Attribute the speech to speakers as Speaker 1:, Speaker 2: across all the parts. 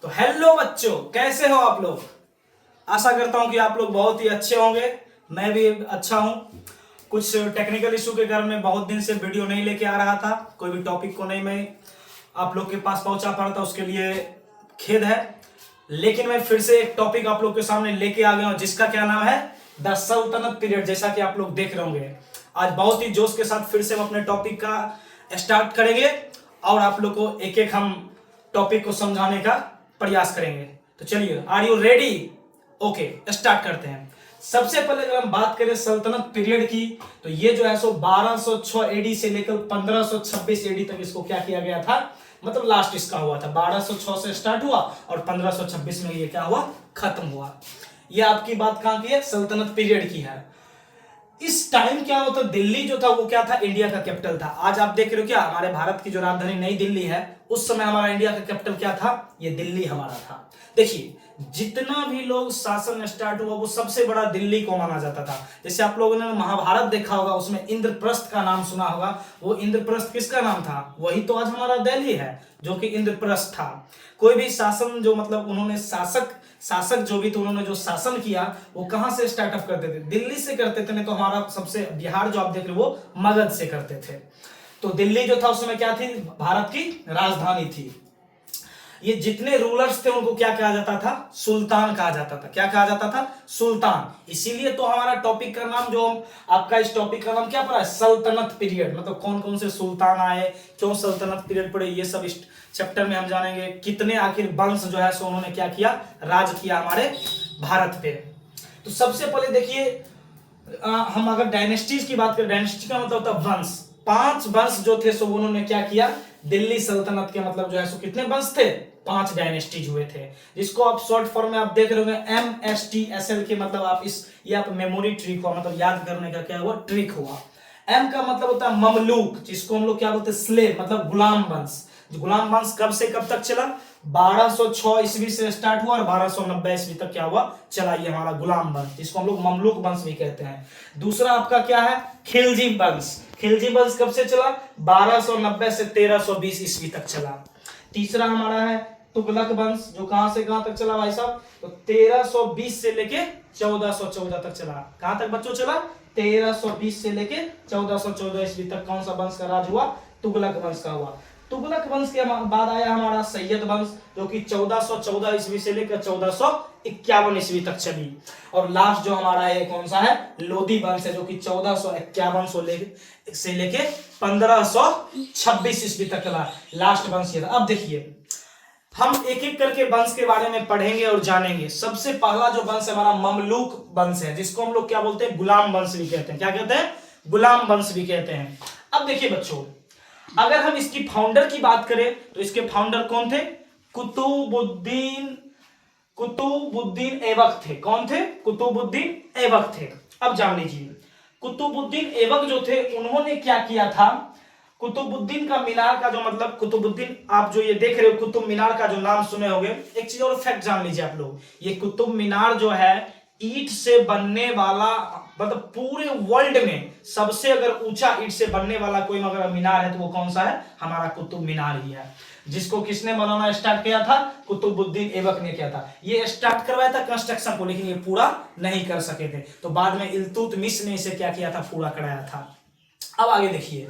Speaker 1: तो हेलो बच्चों, कैसे हो आप लोग। आशा करता हूं कि आप लोग बहुत ही अच्छे होंगे। मैं भी अच्छा हूं। कुछ टेक्निकल इशू के कारण मैं बहुत दिन से वीडियो नहीं लेके आ रहा था, कोई भी टॉपिक को नहीं मैं आप लोग के पास पहुंचा पा रहा था, उसके लिए खेद है। लेकिन मैं फिर से एक टॉपिक आप लोग के सामने लेके आ गया हूं, जिसका क्या नाम है, द सल्तनत पीरियड। जैसा कि आप लोग देख रहे होंगे, आज बहुत ही जोश के साथ फिर से हम अपने टॉपिक का स्टार्ट करेंगे और आप लोग को एक एक हम टॉपिक को समझाने का प्रयास करेंगे। तो चलिए, are you ready? Okay, start करते हैं। सबसे पहले अगर हम बात करें सल्तनत पीरियड की, तो ये जो है सो 1206 एडी से लेकर 1526 एडी तक इसको क्या किया गया था, मतलब लास्ट इसका हुआ था। 1206 से स्टार्ट हुआ और 1526 में ये क्या हुआ, खत्म हुआ। ये आपकी बात कहां की है, सल्तनत पीरियड की है। इस टाइम क्या होता, दिल्ली जो था वो क्या था, इंडिया का कैपिटल था। आज आप देख रहे हो क्या, हमारे भारत की जो राजधानी नई दिल्ली है, उस समय हमारा इंडिया का कैपिटल क्या था, ये दिल्ली हमारा था। देखिए, जितना भी लोग शासन स्टार्ट हुआ वो सबसे बड़ा दिल्ली को माना जाता था। जैसे आप लोगों ने महाभारत देखा होगा, उसमें इंद्रप्रस्थ का नाम सुना होगा। वो इंद्रप्रस्थ किसका नाम था, वही तो आज हमारा दिल्ली है, जो कि इंद्रप्रस्थ था। कोई भी शासन जो मतलब उन्होंने शासक जो भी थे, उन्होंने जो शासन किया वो कहां से स्टार्टअप करते थे, दिल्ली से करते थे। नहीं तो हमारा सबसे बिहार जो आप देख रहे हो वो मगध से करते थे। तो दिल्ली जो था उस समय क्या थी, भारत की राजधानी थी। ये जितने रूलर्स थे उनको क्या कहा जाता था, सुल्तान कहा जाता था। क्या कहा जाता था, सुल्तान। इसीलिए तो हमारा टॉपिक का नाम, जो आपका इस टॉपिक का नाम क्या पड़ा है, सल्तनत पीरियड। मतलब कौन कौन से सुल्तान आए, क्यों सल्तनत पीरियड पड़े, ये सब इस चैप्टर में हम जानेंगे। कितने आखिर वंश जो है सो उन्होंने क्या किया, राज किया हमारे भारत पे। तो सबसे पहले देखिए, हम अगर डायनेस्टीज की बात करें, डायनेस्टी का मतलब होता है वंश। 5 वंश जो थे सो उन्होंने क्या किया, दिल्ली सल्तनत के मतलब जो है सो कितने वंश थे, 5 डायनेस्टीज हुए थे। जिसको आप शॉर्ट फॉर्म में आप देख रहे होंगे MSTSL के, मतलब आप ये आप मेमोरी ट्रिक हुआ, मतलब याद करने का क्या हुआ, ट्रिक हुआ। M का मतलब होता है ममलूक, जिसको हम लोग क्या बोलते हैं, स्लेव, मतलब गुलाम वंश। गुलाम वंश कब से कब तक चला, 1206 ईस्वी से स्टार्ट हुआ और 1290 ईस्वी तक क्या हुआ, चला ये हमारा गुलाम वंश, जिसको हम लोग ममलूक वंश भी कहते हैं। दूसरा आपका क्या है, खिलजी वंश। खिलजी वंश कब से चला, 1290 से 1320 ईस्वी तक चला। तीसरा हमारा है तुगलक वंश, जो कहां से कहां तक चला भाई साहब, तो 1320 से लेके 1414 तक चला। कहां तक बच्चों चला, 1320 से लेके 1414 ईस्वी तक कौन सा वंश का राज हुआ, तुगलक वंश का हुआ। तुगलक वंश के बाद आया हमारा सैयद वंश, जो कि 1414 ईस्वी से लेकर 1451 ईस्वी तक चली। और लास्ट जो हमारा है कौन सा है, लोधी वंश है, जो कि 1451 से लेके 1526 ईस्वी तक चला। लास्ट वंश ये था। अब देखिए, हम एक एक करके वंश के बारे में पढ़ेंगे और जानेंगे। सबसे पहला जो वंश हमारा ममलूक वंश है, जिसको हम लोग क्या बोलते हैं, गुलाम वंश भी कहते हैं। क्या कहते हैं, गुलाम वंश भी कहते हैं। अब देखिए बच्चों, अगर हम इसकी फाउंडर की बात करें तो इसके फाउंडर कौन थे, कुतुबुद्दीन ऐबक थे। कौन थे, कुतुबुद्दीन ऐबक थे। अब जान लीजिए, कुतुबुद्दीन ऐबक जो थे उन्होंने क्या किया था, कुतुबुद्दीन का मीनार का जो मतलब, कुतुबुद्दीन आप जो ये देख रहे हो, कुतुब मीनार का जो नाम सुने होंगे। एक चीज और फैक्ट जान लीजिए आप लोग, ये कुतुब मीनार जो है ईंट से बनने वाला, मतलब पूरे वर्ल्ड में सबसे अगर ऊंचा ईंट से बनने वाला कोई अगर मीनार है तो वो कौन सा है, हमारा कुतुब मीनार ही है। जिसको किसने बनाना स्टार्ट किया था, कुतुबुद्दीन ऐबक ने किया था। ये स्टार्ट करवाया था कंस्ट्रक्शन को, लेकिन ये पूरा नहीं कर सके थे। तो बाद में इल्तुतमिश ने इसे क्या किया था, पूरा कराया था। अब आगे देखिए,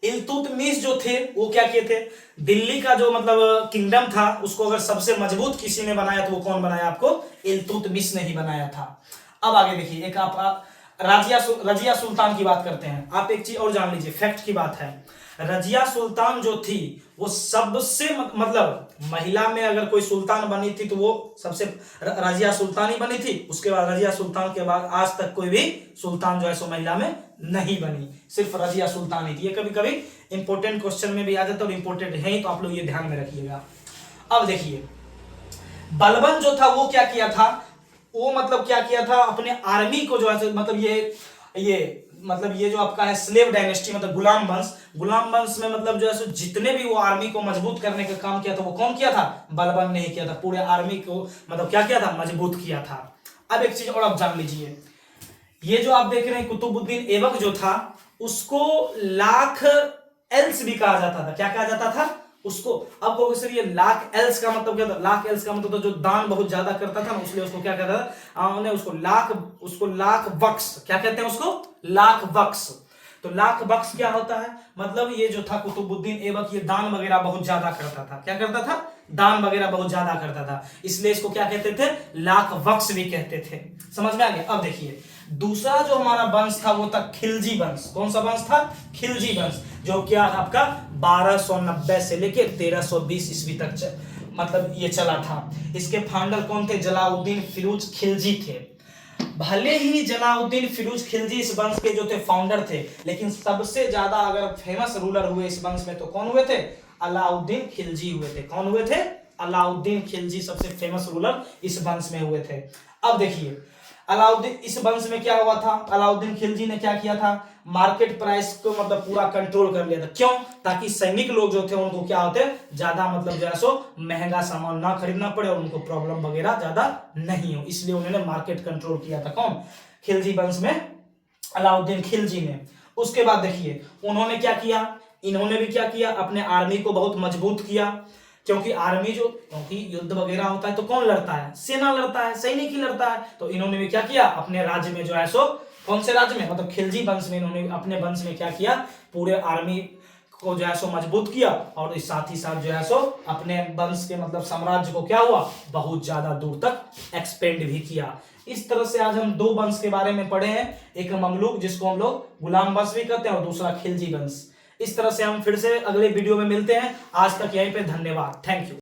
Speaker 1: इल्तुतमिश जो थे वो क्या किए थे, दिल्ली का जो मतलब किंगडम था उसको अगर सबसे मजबूत किसी ने बनाया तो वो कौन बनाया, आपको इल्तुतमिश ने ही बनाया था। अब आगे देखिए, एक आप रजिया सुल्तान की बात करते हैं। आप एक चीज और जान लीजिए, फैक्ट की बात है, रजिया सुल्तान जो थी वो सबसे मतलब महिला में अगर कोई सुल्तान बनी थी तो वो सबसे रजिया सुल्तान ही बनी थी। उसके बाद रजिया सुल्तान के बाद आज तक कोई भी सुल्तान जो है सो महिला में नहीं बनी, सिर्फ रजिया सुल्तान ही थी। ये कभी कभी इंपॉर्टेंट क्वेश्चन में भी आ जाता है और इंपॉर्टेंट है ही, तो आप लोग ये ध्यान में रखिएगा। अब देखिए, बलबन जो था वो क्या किया था, वो मतलब क्या किया था, अपने आर्मी को जो है मतलब ये जो आपका है स्लेव डायनेस्टी, मतलब गुलाम वंश में मतलब जो है सो जितने भी वो आर्मी को मजबूत करने का काम किया था वो कौन किया था, बलबन ने ही किया था। पूरे आर्मी को मतलब क्या किया था, मजबूत किया था। अब एक चीज और आप जान लीजिए, ये जो आप देख रहे हैं कुतुबुद्दीन ऐबक जो था उसको लाख एल्स भी कहा जाता था। क्या कहा जाता था, उसको अब कहोगे सर ये लाख एल्स का मतलब क्या था? लाख एल्स का मतलब तो जो दान बहुत ज्यादा करता था ना, उसलिए उसको क्या कहता था? उन्हें उसको लाख बक्स, क्या कहते हैं उसको? लाख बक्स। तो लाख बक्स क्या होता है? मतलब ये जो था कुतुबुद्दीन ऐबक, ये दान वगैरह बहुत ज्यादा करता था। क्या करता था? दान वगैरह बहुत ज्यादा करता था, इसलिए इसको क्या कहते थे? लाख बक्स भी कहते थे। समझ में आ गया? अब देखिए दूसरा जो हमारा वंश था वो था खिलजी वंश। कौन सा वंश था? खिलजी वंश, जो क्या था आपका 1290 से लेके 1320 ईस्वी तक मतलब ये चला था। इसके फाउंडर कौन थे? जलाउद्दीन फिरोज खिलजी थे। भले ही जलाउद्दीन फिरोज खिलजी इस वंश के जो थे फाउंडर थे, लेकिन सबसे ज्यादा अगर फेमस रूलर हुए इस वंश में तो कौन हुए थे? अलाउद्दीन खिलजी हुए थे। कौन हुए थे? अलाउद्दीन खिलजी सबसे फेमस रूलर इस वंश में हुए थे। अब देखिए अलाउद्दीन, इस वंश में क्या हुआ था? अलाउद्दीन खिलजी ने क्या किया था? मार्केट प्राइस को मतलब पूरा कंट्रोल कर लिया था। क्यों? ताकि सैनिक लोग जो थे उनको क्या होते, ज्यादा मतलब जो है सो महंगा सामान ना खरीदना पड़े और उनको प्रॉब्लम वगैरह ज्यादा नहीं हो, इसलिए उन्होंने मार्केट कंट्रोल किया था। कौन? खिलजी वंश में अलाउद्दीन खिलजी ने। उसके बाद देखिए उन्होंने क्या किया? इन्होंने भी क्या किया? अपने आर्मी को बहुत मजबूत किया, क्योंकि क्योंकि युद्ध वगैरह होता है तो कौन लड़ता है? सेना लड़ता है, सैनिक ही लड़ता है। तो इन्होंने भी क्या किया? अपने राज्य में जो है सो, कौन से राज्य में? मतलब खिलजी वंश में इन्होंने अपने वंश में क्या किया? पूरे आर्मी को जो है सो मजबूत किया, और इस साथ ही साथ जो है सो अपने वंश के मतलब साम्राज्य को क्या हुआ? बहुत ज्यादा दूर तक एक्सपेंड भी किया। इस तरह से आज हम दो वंश के बारे में पढ़े हैं, एक ममलूक जिसको हम लोग गुलाम वंश भी कहते हैं, और दूसरा खिलजी वंश। इस तरह से हम फिर से अगले वीडियो में मिलते हैं। आज तक यहीं पे धन्यवाद, थैंक यू।